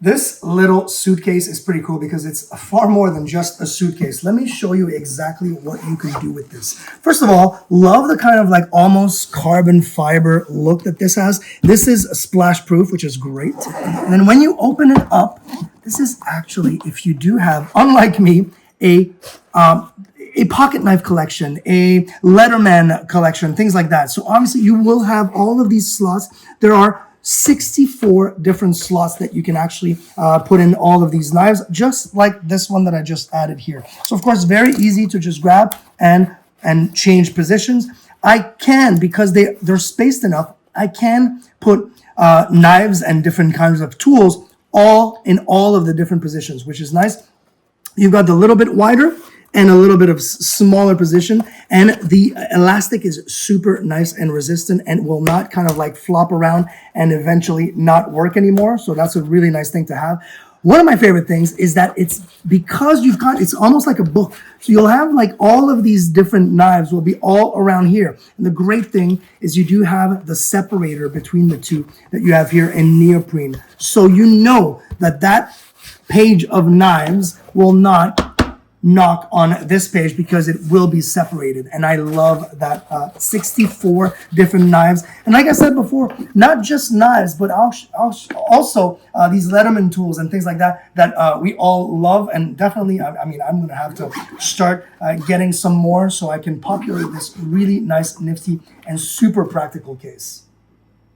This little suitcase is pretty cool because it's far more than just a suitcase. Let me show you exactly what you can do with this. First of all, love the kind of like almost carbon fiber look that this has. This is splash proof, which is great. And then when you open it up, this is actually, if you do have, unlike me, a pocket knife collection, a Letterman collection, things like that. So obviously you will have all of these slots. There are 64 different slots that you can actually put in all of these knives, just like this one that I just added here. So of course, very easy to just grab and change positions. I can, because they're spaced enough, I can put knives and different kinds of tools all in all of the different positions, which is nice. You've got the little bit wider and a little bit of smaller position, and the elastic is super nice and resistant and will not kind of like flop around and eventually not work anymore. So that's a really nice thing to have. One of my favorite things is that it's because it's almost like a book. So you'll have like all of these different knives will be all around here. And the great thing is you do have the separator between the two that you have here in neoprene. So you know that page of knives will not knock on this page because it will be separated. And I love that 64 different knives. And like I said before, not just knives, but also these Letterman tools and things like that we all love. And definitely, I mean, I'm going to have to start getting some more so I can populate this really nice, nifty, and super practical case.